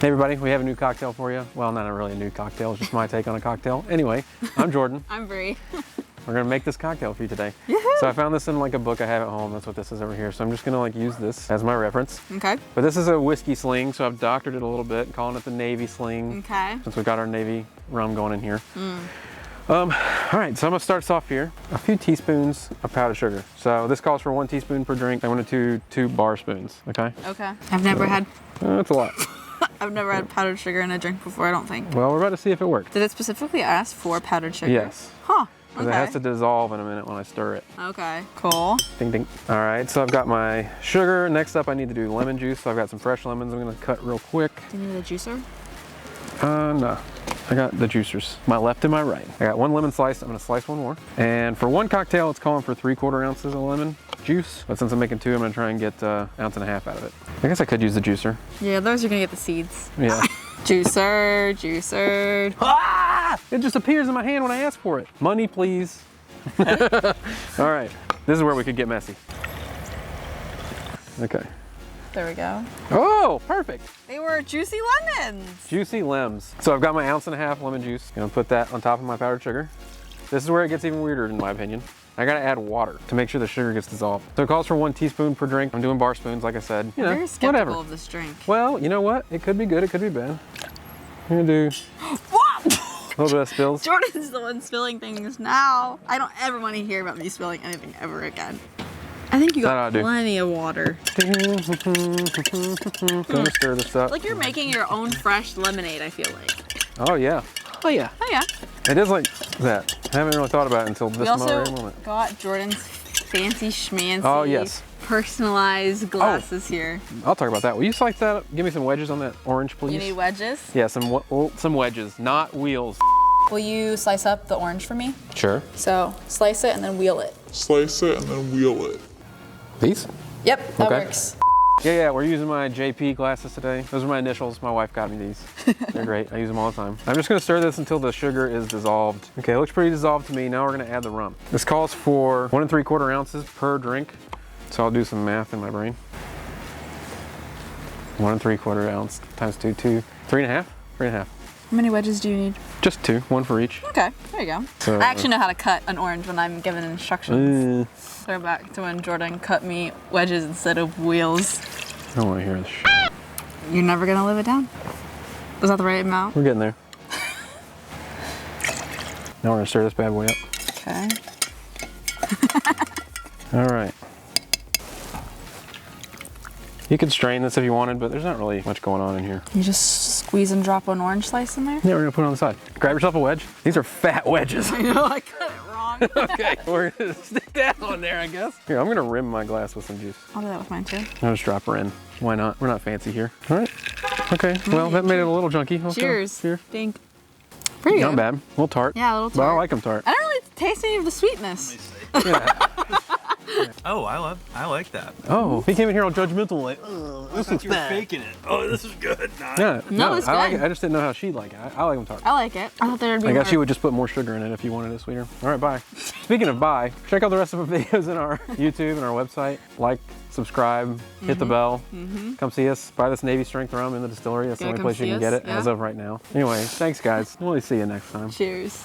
Hey everybody, we have a new cocktail for you. Well, not really a new cocktail, it's just my take on a cocktail. Anyway, I'm Jordan. I'm Bree. We're gonna make this cocktail for you today. Yoo-hoo. So I found this in like a book I have at home. That's what this is over here. So I'm just gonna like use this as my reference. Okay. But this is a whiskey sling, so I've doctored it a little bit, calling it the Navy Sling. Okay. Since we got our Navy rum going in here. All right, so I'm gonna start us off here. A few teaspoons of powdered sugar. So this calls for 1 teaspoon per drink. I'm gonna do 2 bar spoons, okay? Okay. I've never had That's a lot. I've never had powdered sugar in a drink before, I don't think. Well, we're about to see if it works. Did it specifically ask for powdered sugar? Yes. Huh. Because Okay. it has to dissolve in a minute when I stir it. Okay. Cool. Ding ding. All right, so I've got my sugar. Next up, I need to do lemon juice. So I've got some fresh lemons I'm gonna cut real quick. Do you need a juicer? No. I got the juicers, my left and my right. I got 1 lemon slice, I'm gonna slice 1 more. And for 1 cocktail, it's calling for 3/4 ounces of lemon juice. But since I'm making 2, I'm gonna try and get 1.5 ounces out of it. I guess I could use the juicer. Yeah, those are gonna get the seeds. Yeah. Juicer. Ah! It just appears in my hand when I ask for it. Money, please. All right, this is where we could get messy. Okay. There we go. Oh, perfect. They were juicy lemons. Juicy lems. So I've got my 1.5 ounce lemon juice. I'm gonna put that on top of my powdered sugar. This is where it gets even weirder in my opinion. I gotta add water to make sure the sugar gets dissolved. So it calls for 1 teaspoon per drink. I'm doing bar spoons, like I said. You know, I'm very skeptical whatever. of this drink. Well, you know what? It could be good, it could be bad. I'm gonna do What? a little bit of spills. Jordan's the one spilling things now. I don't ever want to hear about me spilling anything ever again. I think you got plenty of water. Gonna stir this up. Like you're making your own fresh lemonade, I feel like. Oh yeah. Oh yeah. Oh yeah. It is like that. I haven't really thought about it until this We also moment. got Jordan's fancy schmancy, Oh, yes. personalized glasses here. I'll talk about that. Will you slice that up? Give me some wedges on that orange, please. You need wedges? Yeah, some wedges, not wheels. Will you slice up the orange for me? Sure. So slice it and then wheel it. Slice it and then wheel it. These? Yep, that Okay. works. Yeah, we're using my JP glasses today. Those are my initials. My wife got me these. They're great. I use them all the time. I'm just gonna stir this until the sugar is dissolved. Okay, it looks pretty dissolved to me. Now we're gonna add the rum. This calls for 1 3/4 ounces per drink. So I'll do some math in my brain. 1 3/4 ounce times 2, 3.5? 3.5. How many wedges do you need? Just 2, 1 for each. Okay, there you go. So, I actually know how to cut an orange when I'm given instructions. Throw back to when Jordan cut me wedges instead of wheels. I don't wanna hear this shit. You're never gonna live it down. Was that the right amount? We're getting there. Now we're gonna stir this bad boy up. Okay. All right. You could strain this if you wanted, but there's not really much going on in here. You just squeeze and drop an orange slice in there? Yeah, we're gonna put it on the side. Grab yourself a wedge. These are fat wedges. I know, I cut it wrong. Okay, we're gonna stick that on there, I guess. Here, I'm gonna rim my glass with some juice. I'll do that with mine too. I'll just drop her in. Why not? We're not fancy here. All right. Okay, well, that made it a little junky. Let's go. Cheers. Here. Dink. Pretty good. Not bad. A little tart. Yeah, a little But I tart. like them tart. I don't really taste any of the sweetness. Yeah. Oh, I like that. Oh, he came in here all judgmental, like, oh, this looks You were bad. faking it. Oh, this is good. Nah. Yeah, No, it's I like good. it. I just didn't know how she'd like it. I like them tart. I like it. I thought there'd be I guess more. you would just put more sugar in it if you wanted it sweeter. All right, bye. Speaking of bye, check out the rest of our videos in our YouTube and our website. Like, subscribe, hit the bell. Come see us. Buy this Navy Strength Rum in the distillery. That's the Yeah, only come place you see can us. get it Yeah. as of right now. Anyway, thanks guys. We'll see you next time. Cheers.